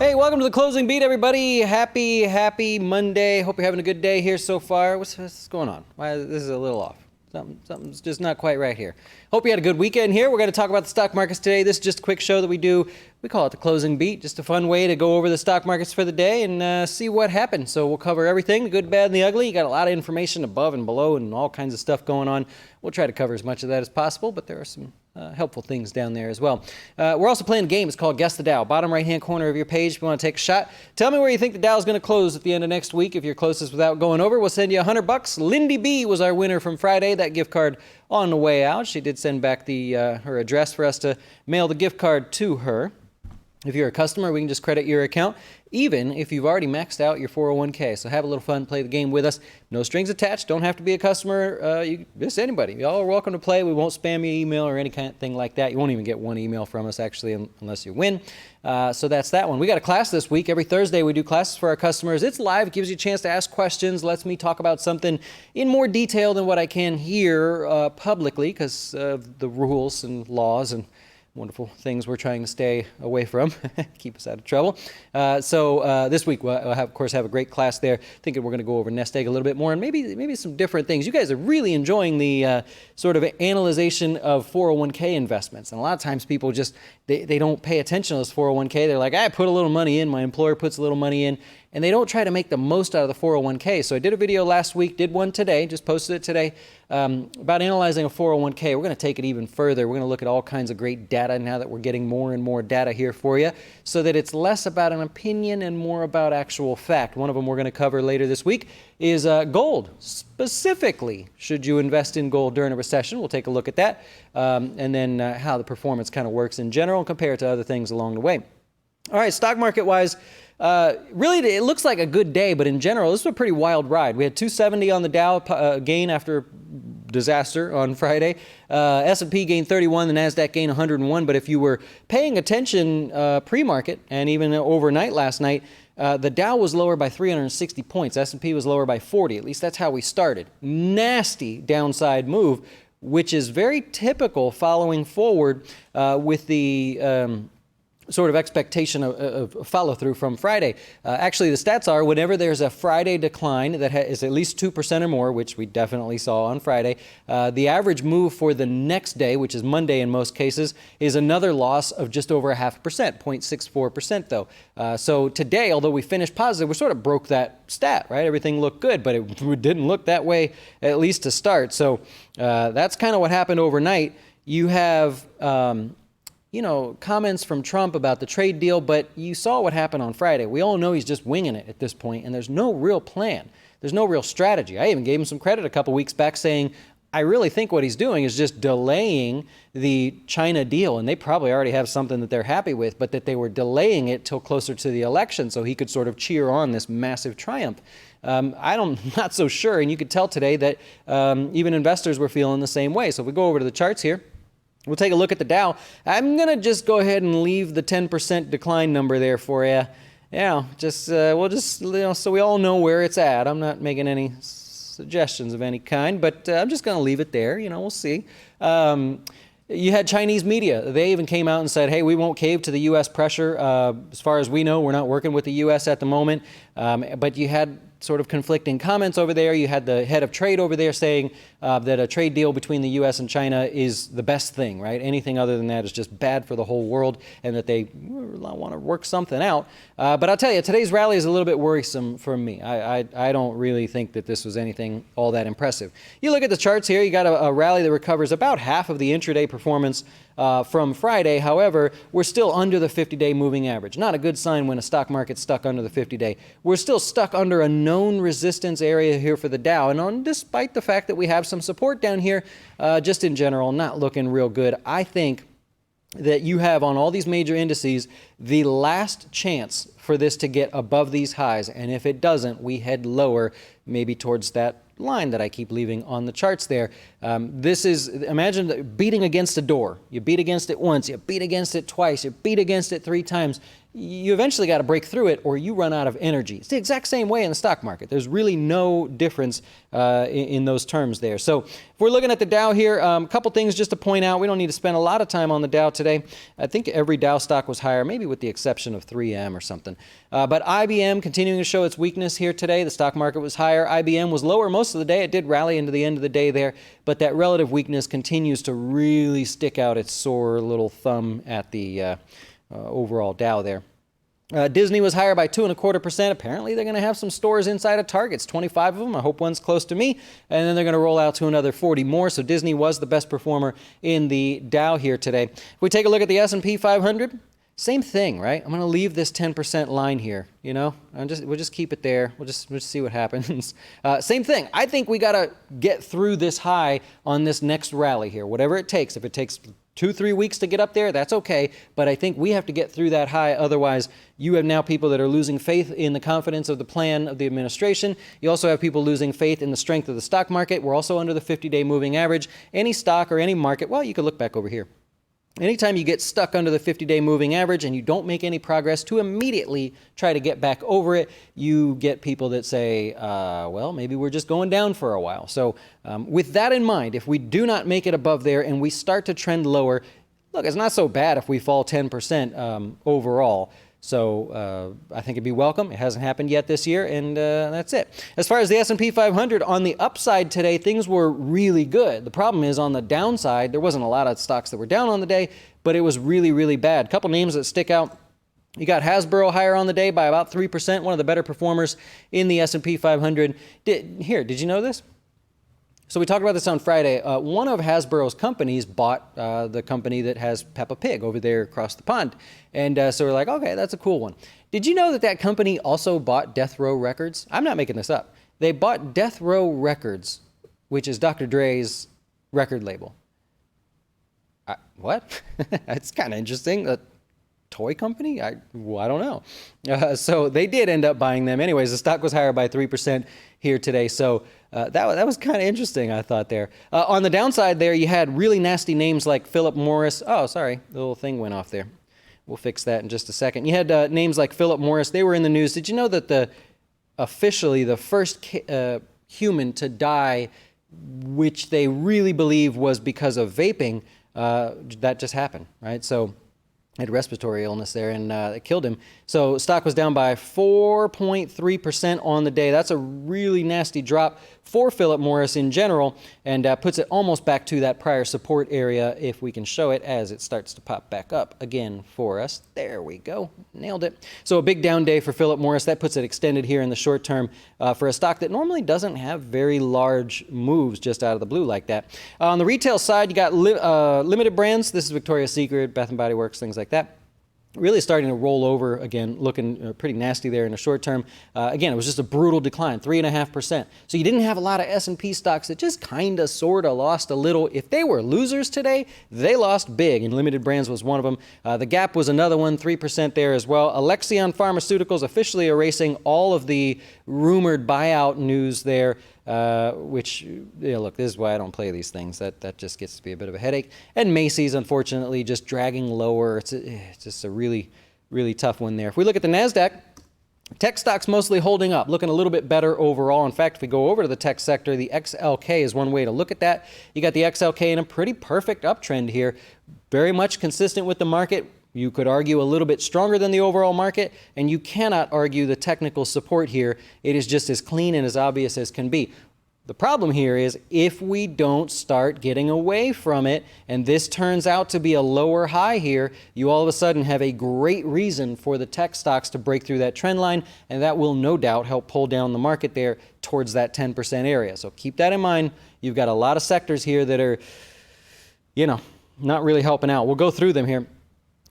Hey, welcome to the closing beat, everybody. Happy Monday. Hope you're having a good day here so far. What's going on? Why this is a little off. Something's just not quite right here. Hope you had a good weekend here. We're going to talk about the stock markets today. This is just a quick show that we do. We call it the closing beat. Just a fun way to go over the stock markets for the day and see what happened. So we'll cover everything, the good, bad, and the ugly. You got a lot of information above and below and all kinds of stuff going on. We'll try to cover as much of that as possible, but there are some helpful things down there as well. We're also playing a game. It's called Guess the Dow. Bottom right-hand corner of your page if you want to take a shot. Tell me where you think the Dow is going to close at the end of next week. If you're closest without going over, we'll send you $100. Lindy B was our winner from Friday. That gift card on the way out. She did send back her address for us to mail the gift card to her. If you're a customer, we can just credit your account, even if you've already maxed out your 401k. So have a little fun, play the game with us. No strings attached. Don't have to be a customer. Just anybody. Y'all are welcome to play. We won't spam your email or any kind of thing like that. You won't even get one email from us, actually, unless you win. So that's that one. We got a class this week. Every Thursday, we do classes for our customers. It's live. It gives you a chance to ask questions. Lets me talk about something in more detail than what I can here publicly because of the rules and laws and wonderful things we're trying to stay away from, keep us out of trouble. So this week we'll of course have a great class there. Thinking we're going to go over nest egg a little bit more and maybe some different things. You guys are really enjoying the sort of analyzation of 401k investments, and a lot of times people just they don't pay attention to this 401k. They're like, I put a little money in, my employer puts a little money in, and they don't try to make the most out of the 401k. So I did a video last week, did one today, just posted it today, about analyzing a 401k. We're going to take it even further. We're going to look at all kinds of great data now that we're getting more and more data here for you so that it's less about an opinion and more about actual fact. One of them we're going to cover later this week is gold. Specifically, should you invest in gold during a recession? We'll take a look at that. And then how the performance kind of works in general and compare it to other things along the way. All right, stock market-wise, really, it looks like a good day, but in general, this was a pretty wild ride. We had 270 on the Dow gain after disaster on Friday. S&P gained 31, the NASDAQ gained 101. But if you were paying attention pre-market and even overnight last night, the Dow was lower by 360 points. S&P was lower by 40. At least that's how we started. Nasty downside move, which is very typical following forward with the sort of expectation of follow-through from Friday. Actually, the stats are whenever there's a Friday decline that is at least 2% or more, which we definitely saw on Friday, the average move for the next day, which is Monday in most cases, is another loss of just over 0.5%, 0.64% though. So today, although we finished positive, we sort of broke that stat, right? Everything looked good, but it didn't look that way, at least to start. So that's kind of what happened overnight. You have comments from Trump about the trade deal, but you saw what happened on Friday. We all know he's just winging it at this point, and there's no real plan. There's no real strategy. I even gave him some credit a couple weeks back saying, I really think what he's doing is just delaying the China deal, and they probably already have something that they're happy with, but that they were delaying it till closer to the election so he could sort of cheer on this massive triumph. I'm not so sure, and you could tell today that even investors were feeling the same way. So if we go over to the charts here, we'll take a look at the Dow. I'm going to just go ahead and leave the 10% decline number there for you. We'll just, so we all know where it's at. I'm not making any suggestions of any kind, but I'm just going to leave it there. We'll see. You had Chinese media. They even came out and said, hey, we won't cave to the U.S. pressure. As far as we know, we're not working with the U.S. at the moment. But you had sort of conflicting comments over there. You had the head of trade over there saying that a trade deal between the U.S. and China is the best thing, right? Anything other than that is just bad for the whole world and that they want to work something out. But I'll tell you, today's rally is a little bit worrisome for me. I don't really think that this was anything all that impressive. You look at the charts here, you got a rally that recovers about half of the intraday performance from Friday. However, we're still under the 50-day moving average. Not a good sign when a stock market's stuck under the 50-day. We're still stuck under a known resistance area here for the Dow. And despite the fact that we have some support down here, just in general, not looking real good. I think that you have on all these major indices the last chance for this to get above these highs. And if it doesn't, we head lower, maybe towards that line that I keep leaving on the charts there. This is, imagine beating against a door. You beat against it once, you beat against it twice, you beat against it 3 times. you eventually got to break through it or you run out of energy. It's the exact same way in the stock market. There's really no difference in those terms there. So if we're looking at the Dow here, a couple things just to point out. We don't need to spend a lot of time on the Dow today. I think every Dow stock was higher, maybe with the exception of 3M or something. But IBM continuing to show its weakness here today. The stock market was higher. IBM was lower most of the day. It did rally into the end of the day there, but that relative weakness continues to really stick out its sore little thumb at the overall Dow there. Disney was higher by 2.25%. Apparently, they're going to have some stores inside of Targets, 25 of them. I hope one's close to me. And then they're going to roll out to another 40 more. So Disney was the best performer in the Dow here today. If we take a look at the S&P 500, same thing, right? I'm going to leave this 10% line here, you know? We'll just keep it there. We'll just see what happens. Same thing. I think we got to get through this high on this next rally here, whatever it takes. If it takes 2-3 weeks to get up there, that's okay. But I think we have to get through that high. Otherwise, you have now people that are losing faith in the confidence of the plan of the administration. You also have people losing faith in the strength of the stock market. We're also under the 50-day moving average. Any stock or any market, well, you could look back over here. Anytime you get stuck under the 50-day moving average and you don't make any progress to immediately try to get back over it, you get people that say, well, maybe we're just going down for a while. So with that in mind, if we do not make it above there and we start to trend lower, look, it's not so bad if we fall 10% overall. So I think it'd be welcome. It hasn't happened yet this year, and that's it. As far as the S&P 500, on the upside today, things were really good. The problem is on the downside, there wasn't a lot of stocks that were down on the day, but it was really, really bad. A couple names that stick out. You got Hasbro higher on the day by about 3%, one of the better performers in the S&P 500. Did you know this? So we talked about this on Friday. One of Hasbro's companies bought the company that has Peppa Pig over there across the pond. And so we're like, okay, that's a cool one. Did you know that that company also bought Death Row Records? I'm not making this up. They bought Death Row Records, which is Dr. Dre's record label. What? That's kind of interesting. A toy company? I don't know. So they did end up buying them. Anyways, the stock was higher by 3% here today. So that was kind of interesting, I thought there. On the downside there, you had really nasty names like Philip Morris. Oh, sorry, the little thing went off there. We'll fix that in just a second. You had names like Philip Morris. They were in the news. Did you know that officially the first human to die, which they really believe was because of vaping, that just happened, right? So had respiratory illness there, and it killed him. So stock was down by 4.3% on the day. That's a really nasty drop for Philip Morris in general, and puts it almost back to that prior support area if we can show it as it starts to pop back up again for us. There we go. Nailed it. So a big down day for Philip Morris. That puts it extended here in the short term for a stock that normally doesn't have very large moves just out of the blue like that. On the retail side, you got limited brands. This is Victoria's Secret, Bath & Body Works, things like that. Really starting to roll over again, looking pretty nasty there in the short term. Again, it was just a brutal decline, 3.5%. So you didn't have a lot of S&P stocks that just kind of, sort of lost a little. If they were losers today, they lost big, and Limited Brands was one of them. The Gap was another one, 3% there as well. Alexion Pharmaceuticals officially erasing all of the rumored buyout news there. Which, look, this is why I don't play these things. That just gets to be a bit of a headache. And Macy's, unfortunately, just dragging lower. It's just a really, really tough one there. If we look at the NASDAQ, tech stocks mostly holding up, looking a little bit better overall. In fact, if we go over to the tech sector, the XLK is one way to look at that. You got the XLK in a pretty perfect uptrend here, very much consistent with the market. You could argue a little bit stronger than the overall market, and you cannot argue the technical support here. It is just as clean and as obvious as can be. The problem here is if we don't start getting away from it, and this turns out to be a lower high here, you all of a sudden have a great reason for the tech stocks to break through that trend line, and that will no doubt help pull down the market there towards that 10% area. So keep that in mind. You've got a lot of sectors here that are, not really helping out. We'll go through them here.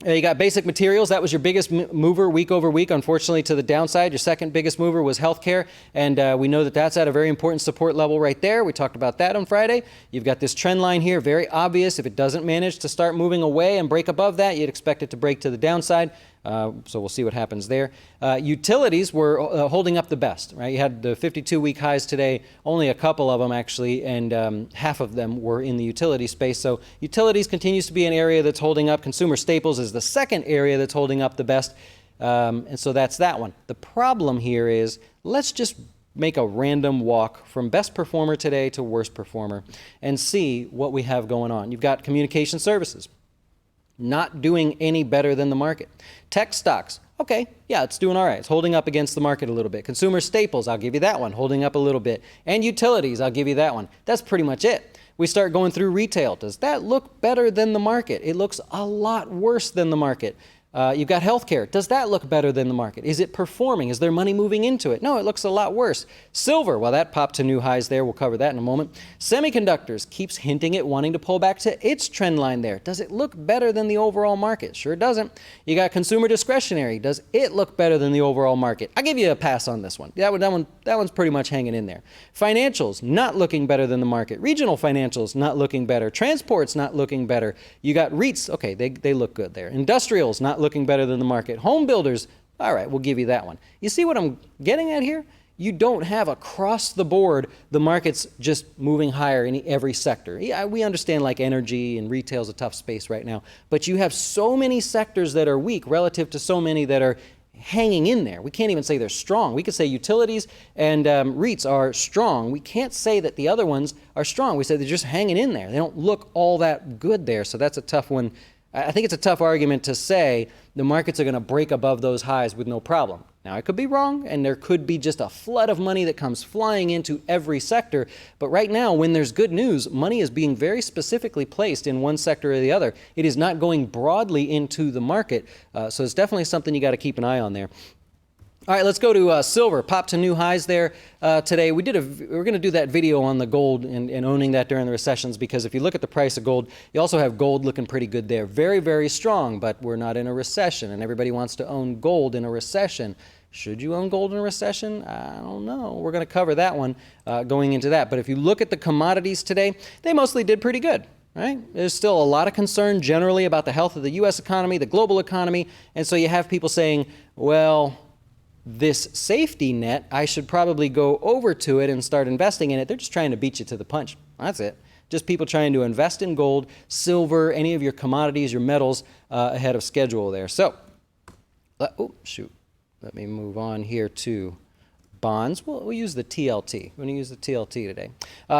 You got basic materials. That was your biggest mover week over week, unfortunately, to the downside. Your second biggest mover was healthcare, and we know that that's at a very important support level right there. We talked about that on Friday. You've got this trend line here, very obvious. If it doesn't manage to start moving away and break above that, you'd expect it to break to the downside. So we'll see what happens there. Utilities were holding up the best, right? You had the 52-week highs today, only a couple of them actually, and half of them were in the utility space. So utilities continues to be an area that's holding up. Consumer staples is the second area that's holding up the best. And so that's that one. The problem here is, let's just make a random walk from best performer today to worst performer and see what we have going on. You've got communication services not doing any better than the market. Tech stocks, okay, yeah, it's doing all right. It's holding up against the market a little bit. Consumer staples, I'll give you that one, holding up a little bit. And utilities, I'll give you that one. That's pretty much it. We start going through retail. Does that look better than the market? It looks a lot worse than the market. You've got healthcare. Does that look better than the market? Is it performing? Is there money moving into it? No, it looks a lot worse. Silver, well, that popped to new highs there. We'll cover that in a moment. Semiconductors keeps hinting at wanting to pull back to its trend line there. Does it look better than the overall market? Sure doesn't. You got consumer discretionary. Does it look better than the overall market? I'll give you a pass on this one. That one's pretty much hanging in there. Financials, not looking better than the market. Regional financials, not looking better. Transports, not looking better. You got REITs, okay, they look good there. Industrials, not looking better than the market. Home builders, all right, we'll give you that one. You see what I'm getting at here? You don't have across the board the market's just moving higher in every sector. Yeah, we understand like energy and retail is a tough space right now, but you have so many sectors that are weak relative to so many that are hanging in there. We can't even say they're strong. We could say utilities and REITs are strong. We can't say that the other ones are strong. We say they're just hanging in there. They don't look all that good there, so that's a tough one. I think it's a tough argument to say the markets are going to break above those highs with no problem. Now, I could be wrong, and there could be just a flood of money that comes flying into every sector. But right now, when there's good news, money is being very specifically placed in one sector or the other. It is not going broadly into the market. So it's definitely something you got to keep an eye on there. All right, let's go to silver. Popped to new highs there today. We're going to do that video on the gold and owning that during the recessions, because if you look at the price of gold, you also have gold looking pretty good there. Very, very strong, but we're not in a recession, and everybody wants to own gold in a recession. Should you own gold in a recession? I don't know. We're going to cover that one going into that. But if you look at the commodities today, they mostly did pretty good. Right? There's still a lot of concern generally about the health of the U.S. economy, the global economy, and so you have people saying, well, this safety net, I should probably go over to it and start investing in it. They're just trying to beat you to the punch. That's it. Just people trying to invest in gold, silver, any of your commodities, your metals ahead of schedule there. So, let me move on here to bonds. We'll use the TLT. We're going to use the TLT today.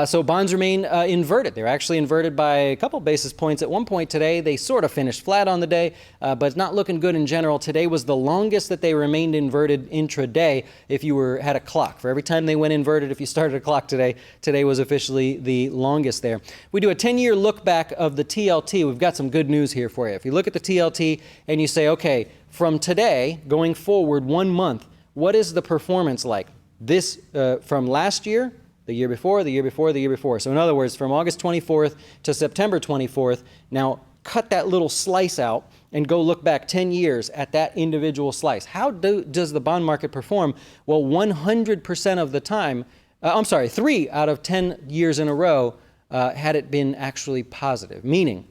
So bonds remain inverted. They're actually inverted by a couple basis points at one point today. They sort of finished flat on the day, but it's not looking good in general. Today was the longest that they remained inverted intraday if you had a clock. For every time they went inverted, if you started a clock today, today was officially the longest there. We do a 10-year look back of the TLT. We've got some good news here for you. If you look at the TLT and you say, okay, from today going forward 1 month, what is the performance like? This from last year, the year before, the year before, the year before. So in other words, from August 24th to September 24th, now cut that little slice out and go look back 10 years at that individual slice. How does the bond market perform? Well, 100% of the time, 3 out of 10 years in a row had it been actually positive, meaning,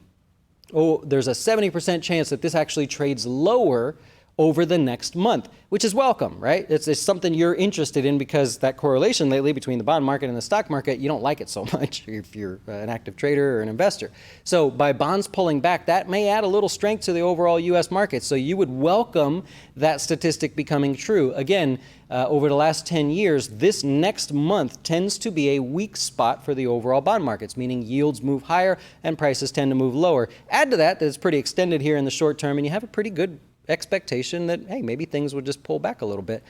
there's a 70% chance that this actually trades lower over the next month, which is welcome, right? It's something you're interested in because that correlation lately between the bond market and the stock market, you don't like it so much if you're an active trader or an investor. So by bonds pulling back, that may add a little strength to the overall U.S. market. So you would welcome that statistic becoming true. Again, over the last 10 years, this next month tends to be a weak spot for the overall bond markets, meaning yields move higher and prices tend to move lower. Add to that it's pretty extended here in the short term, and you have a pretty good expectation that, hey, maybe things would just pull back a little bit.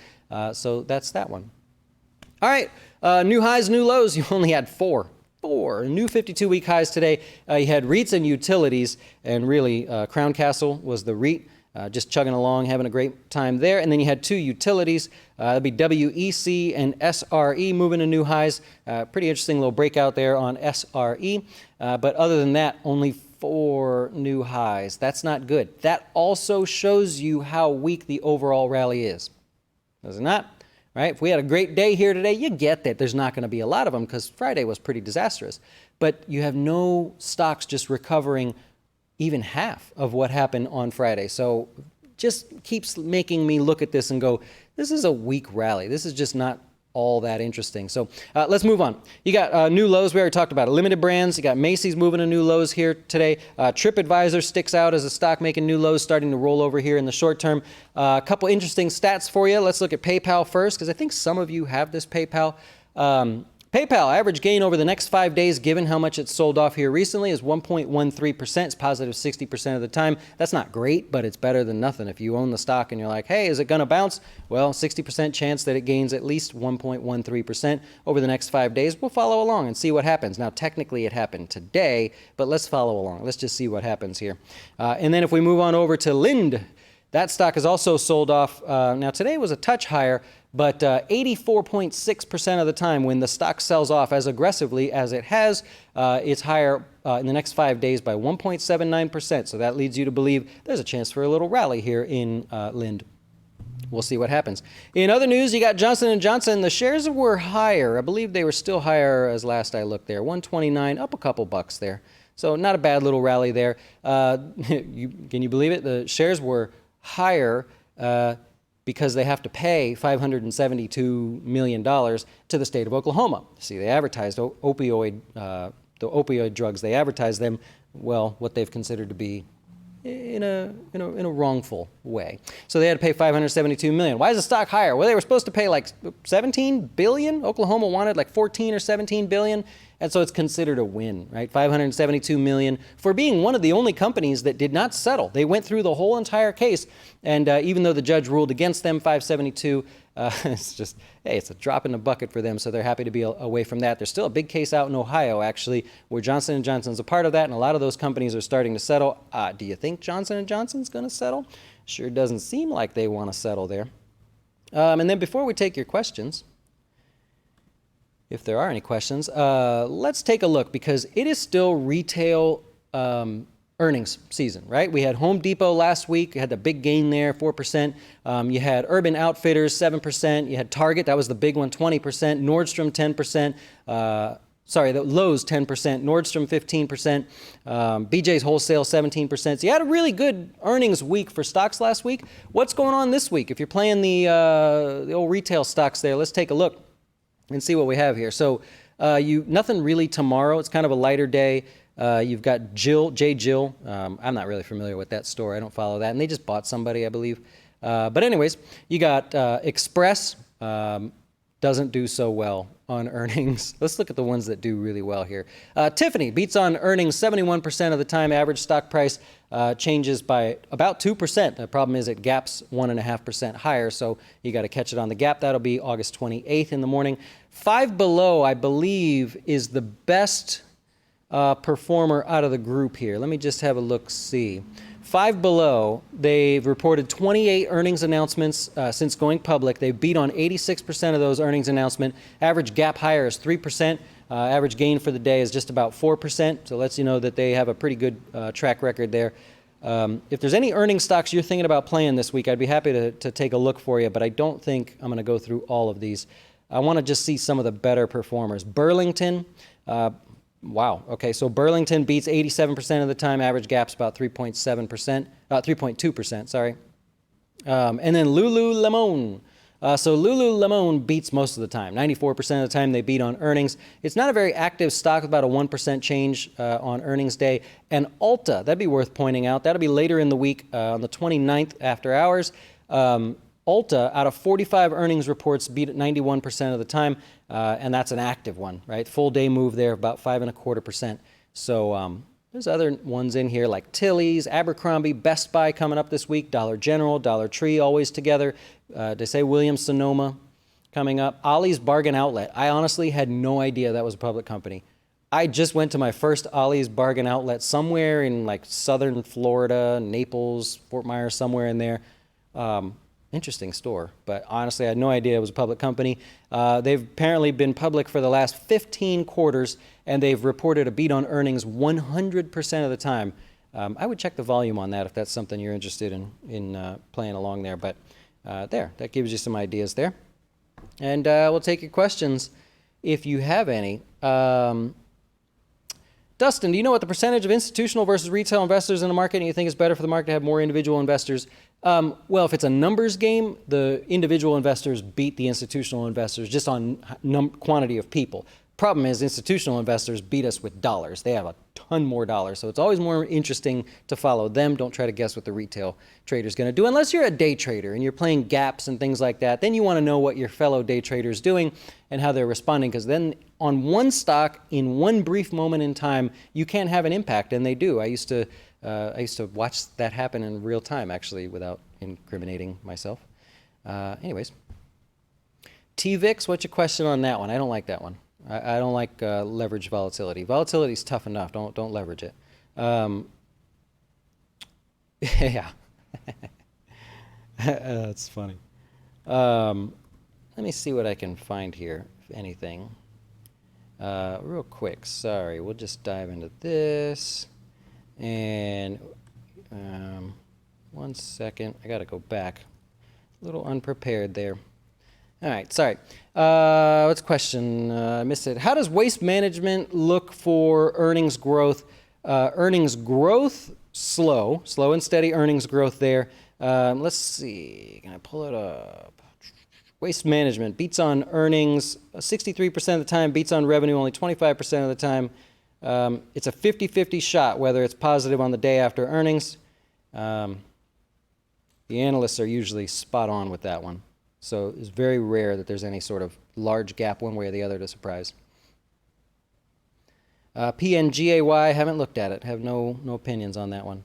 So that's that one. All right, new highs, new lows. You only had four new 52-week highs today. You had REITs and utilities, and really Crown Castle was the REIT, just chugging along, having a great time there. And then you had two utilities. That'd be WEC and SRE moving to new highs. Pretty interesting little breakout there on SRE. But other than that, only 4 new highs. That's not good. That also shows you how weak the overall rally is. Does it not? Right? If we had a great day here today, you get that there's not going to be a lot of them because Friday was pretty disastrous. But you have no stocks just recovering even half of what happened on Friday. So just keeps making me look at this and go, this is a weak rally. This is just not all that interesting. So let's move on. You got new lows. We already talked about it. Limited brands. You got Macy's moving to new lows here today. TripAdvisor sticks out as a stock making new lows, starting to roll over here in the short term. A couple interesting stats for you. Let's look at PayPal first, because I think some of you have this PayPal. PayPal average gain over the next 5 days, given how much it's sold off here recently, is 1.13%. It's positive 60% of the time. That's not great, but it's better than nothing. If you own the stock and you're like, hey, is it going to bounce? Well, 60% chance that it gains at least 1.13% over the next 5 days. We'll follow along and see what happens. Now, technically it happened today, but let's follow along. Let's just see what happens here. And then if we move on over to Lind, that stock is also sold off. Now, today was a touch higher, but 84.6% of the time when the stock sells off as aggressively as it has, it's higher in the next 5 days by 1.79%. So that leads you to believe there's a chance for a little rally here in Lind. We'll see what happens. In other news, you got Johnson & Johnson. The shares were higher. I believe they were still higher as last I looked there. 129, up a couple bucks there. So not a bad little rally there. Can you believe it? The shares were higher because they have to pay $572 million to the state of Oklahoma. See, they advertised the opioid drugs. They advertised them, well, what they've considered to be in a wrongful way. So they had to pay $572 million. Why is the stock higher? Well, they were supposed to pay like $17 billion. Oklahoma wanted like $14 or $17 billion. And so it's considered a win, right? $572 million for being one of the only companies that did not settle. They went through the whole entire case, and even though the judge ruled against them, 572, it's just, hey, it's a drop in the bucket for them, so they're happy to be away from that. There's still a big case out in Ohio, actually, where Johnson & Johnson's a part of that, and a lot of those companies are starting to settle. Do you think Johnson & Johnson's going to settle? Sure doesn't seem like they want to settle there. And then before we take your questions, if there are any questions, let's take a look, because it is still retail earnings season, right? We had Home Depot last week. You had the big gain there, 4%. You had Urban Outfitters, 7%. You had Target, that was the big one, 20%. Nordstrom, 10%. The Lowe's, 10%. Nordstrom, 15%. BJ's Wholesale, 17%. So you had a really good earnings week for stocks last week. What's going on this week? If you're playing the old retail stocks there, let's take a look and see what we have here. So nothing really tomorrow. It's kind of a lighter day. You've got Jill. I'm not really familiar with that store. I don't follow that. And they just bought somebody, I believe. But anyways, you got Express. Doesn't do so well on earnings. Let's look at the ones that do really well here. Tiffany beats on earnings 71% of the time. Average stock price changes by about 2%. The problem is it gaps 1.5% higher, so you got to catch it on the gap. That'll be August 28th in the morning. Five Below, I believe, is the best performer out of the group here. Let me just have a look-see. Five Below, they've reported 28 earnings announcements since going public. They've beat on 86% of those earnings announcements. Average gap higher is 3%. Average gain for the day is just about 4%. So lets you know that they have a pretty good track record there. If there's any earnings stocks you're thinking about playing this week, I'd be happy to take a look for you, but I don't think I'm going to go through all of these. I want to just see some of the better performers. Burlington. Wow. Okay, so Burlington beats 87% of the time. Average gap's about 3.2%, sorry. And then Lululemon. So Lululemon beats most of the time. 94% of the time they beat on earnings. It's not a very active stock, about a 1% change on earnings day. And Ulta, that'd be worth pointing out. That'll be later in the week on the 29th after hours. Ulta, out of 45 earnings reports, beat at 91% of the time, and that's an active one, right? Full day move there, about 5.25%. So there's other ones in here like Tilly's, Abercrombie, Best Buy coming up this week, Dollar General, Dollar Tree always together. They say Williams-Sonoma coming up. Ollie's Bargain Outlet. I honestly had no idea that was a public company. I just went to my first Ollie's Bargain Outlet somewhere in like southern Florida, Naples, Fort Myers, somewhere in there. Interesting store, but honestly, I had no idea it was a public company. They've apparently been public for the last 15 quarters, and they've reported a beat on earnings 100% of the time. I would check the volume on that if that's something you're interested in playing along there. But that gives you some ideas there. And we'll take your questions if you have any. Dustin, do you know what the percentage of institutional versus retail investors in the market, and you think it's better for the market to have more individual investors? Well, if it's a numbers game, the individual investors beat the institutional investors just on quantity of people. Problem is, institutional investors beat us with dollars. They have a ton more dollars, so it's always more interesting to follow them. Don't try to guess what the retail trader's going to do, unless you're a day trader and you're playing gaps and things like that. Then you want to know what your fellow day trader's doing and how they're responding, because then on one stock, in one brief moment in time, you can have an impact, and they do. I used to watch that happen in real time, actually, without incriminating myself. Anyways, TVIX, what's your question on that one? I don't like that one. I don't like leverage volatility. Volatility is tough enough. Don't leverage it. Yeah, that's funny. Let me see what I can find here, if anything. Real quick. Sorry, we'll just dive into this. And 1 second. I got to go back. A little unprepared there. All right, sorry. What's the question? I missed it. How does waste management look for earnings growth? Earnings growth, slow and steady earnings growth there. Let's see. Can I pull it up? Waste management beats on earnings 63% of the time, beats on revenue only 25% of the time. It's a 50-50 shot whether it's positive on the day after earnings. The analysts are usually spot on with that one. So it's very rare that there's any sort of large gap one way or the other to surprise. PNGAY, haven't looked at it. Have no opinions on that one.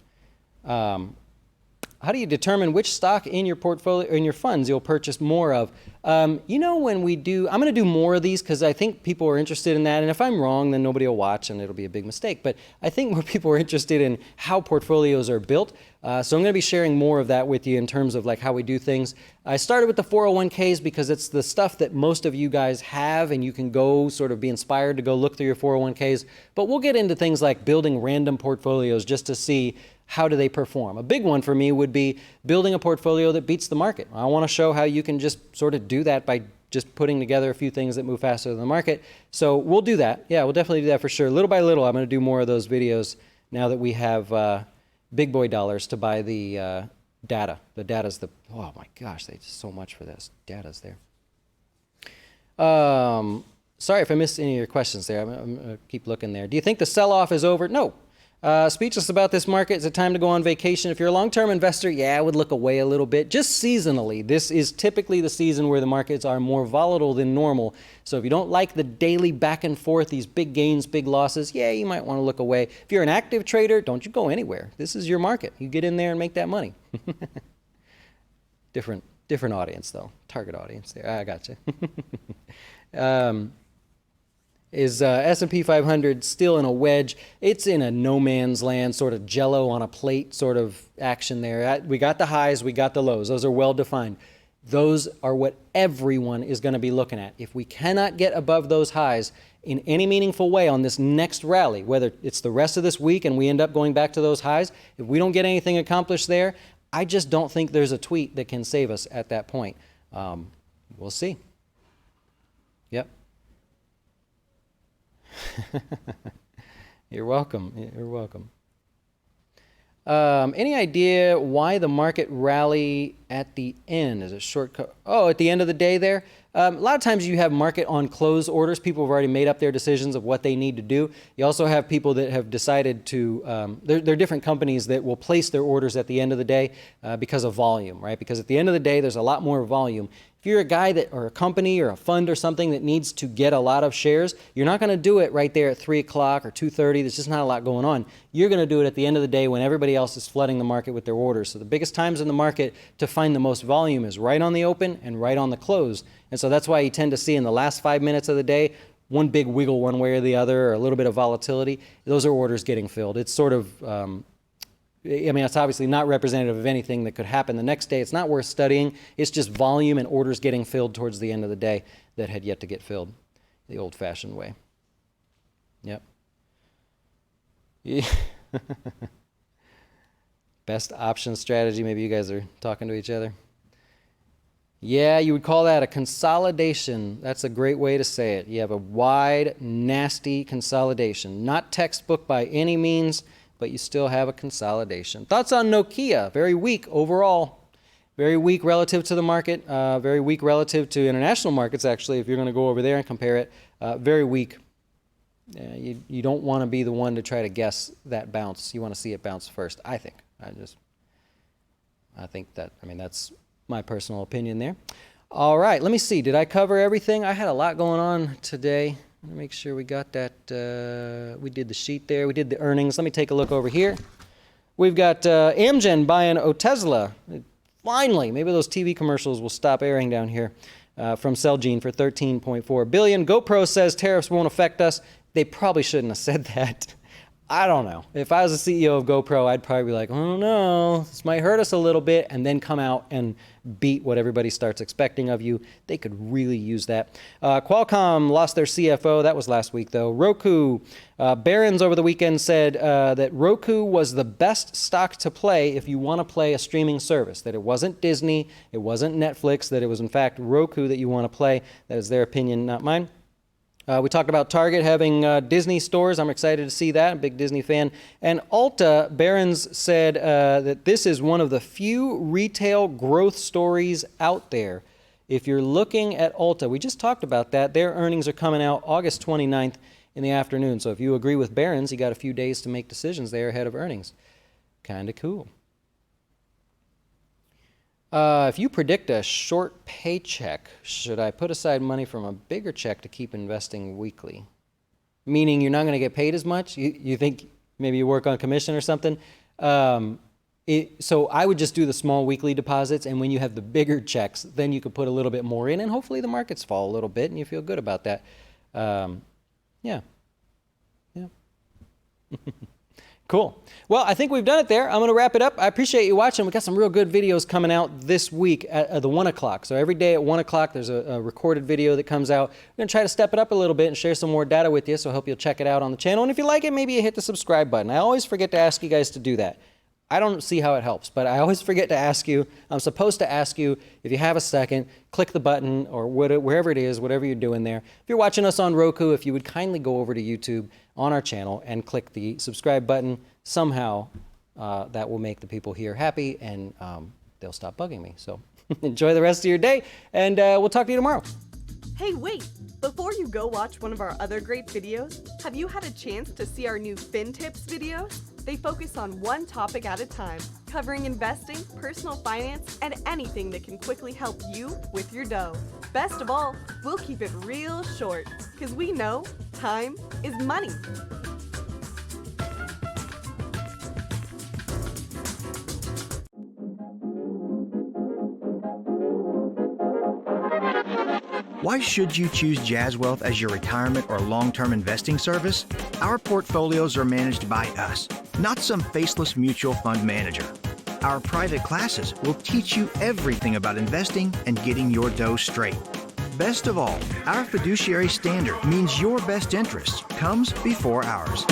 How do you determine which stock in your portfolio, in your funds, you'll purchase more of? You know, when we do, I'm going to do more of these because I think people are interested in that. And if I'm wrong, then nobody will watch and it'll be a big mistake. But I think more people are interested in how portfolios are built. So I'm going to be sharing more of that with you in terms of like how we do things. I started with the 401ks because it's the stuff that most of you guys have, and you can go sort of be inspired to go look through your 401ks. But we'll get into things like building random portfolios just to see how do they perform. A big one for me would be building a portfolio that beats the market. I want to show how you can just sort of do that by just putting together a few things that move faster than the market. So we'll do that. Yeah, we'll definitely do that for sure. Little by little, I'm going to do more of those videos now that we have big boy dollars to buy the data. The data's the, oh my gosh, they just so much for this. Data's there. Sorry if I missed any of your questions there. I'm going to keep looking there. Do you think the sell-off is over? No. Speechless about this market. Is it time to go on vacation? If you're a long-term investor, yeah, I would look away a little bit. Just seasonally. This is typically the season where the markets are more volatile than normal. So if you don't like the daily back and forth, these big gains, big losses, yeah, you might want to look away. If you're an active trader, don't you go anywhere. This is your market. You get in there and make that money. Different audience, though. Target audience there. I got you. Is S&P 500 still in a wedge? It's in a no man's land, sort of jello on a plate sort of action there. We got the highs, we got the lows. Those are well defined. Those are what everyone is going to be looking at. If we cannot get above those highs in any meaningful way on this next rally, whether it's the rest of this week and we end up going back to those highs, if we don't get anything accomplished there, I just don't think there's a tweet that can save us at that point. We'll see. Yep. You're welcome. You're welcome. Any idea why the market rally at the end? Is it shortcut? Oh, at the end of the day there? A lot of times you have market on close orders. People have already made up their decisions of what they need to do. You also have people that have decided to, there are different companies that will place their orders at the end of the day because of volume, right? Because at the end of the day, there's a lot more volume. If you're a guy that, or a company or a fund or something that needs to get a lot of shares, you're not going to do it right there at 3 o'clock or 2:30. There's just not a lot going on. You're going to do it at the end of the day when everybody else is flooding the market with their orders. So the biggest times in the market to find the most volume is right on the open and right on the close. And so that's why you tend to see in the last 5 minutes of the day, one big wiggle one way or the other, or a little bit of volatility. Those are orders getting filled. It's sort of, I mean, it's obviously not representative of anything that could happen the next day. It's not worth studying. It's just volume and orders getting filled towards the end of the day that had yet to get filled the old-fashioned way. Yep. Yeah. Best option strategy. Maybe you guys are talking to each other. Yeah, you would call that a consolidation. That's a great way to say it. You have a wide, nasty consolidation. Not textbook by any means, but you still have a consolidation. Thoughts on Nokia? Very weak overall. Very weak relative to the market. Very weak relative to international markets, actually, if you're going to go over there and compare it. Very weak. You don't want to be the one to try to guess that bounce. You want to see it bounce first, I think. That's my personal opinion there. All right, let me see. Did I cover everything? I had a lot going on today. Let me make sure we got that. We did the sheet there. We did the earnings. Let me take a look over here. We've got Amgen buying Otezla. Finally, maybe those TV commercials will stop airing down here from Celgene for $13.4 billion. GoPro says tariffs won't affect us. They probably shouldn't have said that. I don't know. If I was the CEO of GoPro, I'd probably be like, oh no, this might hurt us a little bit, and then come out and beat what everybody starts expecting of you. They could really use that. Qualcomm lost their CFO. That was last week, though. Roku. Barron's over the weekend said that Roku was the best stock to play if you want to play a streaming service, that it wasn't Disney, it wasn't Netflix, that it was, in fact, Roku that you want to play. That is their opinion, not mine. We talked about Target having Disney stores. I'm excited to see that. I'm a big Disney fan. And Ulta, Barron's said that this is one of the few retail growth stories out there. If you're looking at Ulta, we just talked about that. Their earnings are coming out August 29th in the afternoon. So if you agree with Barron's, you got a few days to make decisions there ahead of earnings. Kind of cool. If you predict a short paycheck, should I put aside money from a bigger check to keep investing weekly? Meaning you're not going to get paid as much? You think maybe you work on commission or something? So I would just do the small weekly deposits, and when you have the bigger checks, then you could put a little bit more in, and hopefully the markets fall a little bit, and you feel good about that. Yeah. Cool. Well, I think we've done it there. I'm going to wrap it up. I appreciate you watching. We got some real good videos coming out this week at the 1 o'clock. So every day at 1 o'clock, there's a recorded video that comes out. We're going to try to step it up a little bit and share some more data with you, so I hope you'll check it out on the channel. And if you like it, maybe you hit the subscribe button. I always forget to ask you guys to do that. I don't see how it helps, but I always forget to ask you. I'm supposed to ask you, if you have a second, click the button or wherever it is, whatever you're doing there. If you're watching us on Roku, if you would kindly go over to YouTube on our channel and click the subscribe button, somehow that will make the people here happy, and they'll stop bugging me. So enjoy the rest of your day, and we'll talk to you tomorrow. Hey, wait! Before you go watch one of our other great videos, have you had a chance to see our new Fin Tips videos? They focus on one topic at a time, covering investing, personal finance, and anything that can quickly help you with your dough. Best of all, we'll keep it real short, because we know time is money. Why should you choose Jazz Wealth as your retirement or long-term investing service? Our portfolios are managed by us, not some faceless mutual fund manager. Our private classes will teach you everything about investing and getting your dough straight. Best of all, our fiduciary standard means your best interest comes before ours.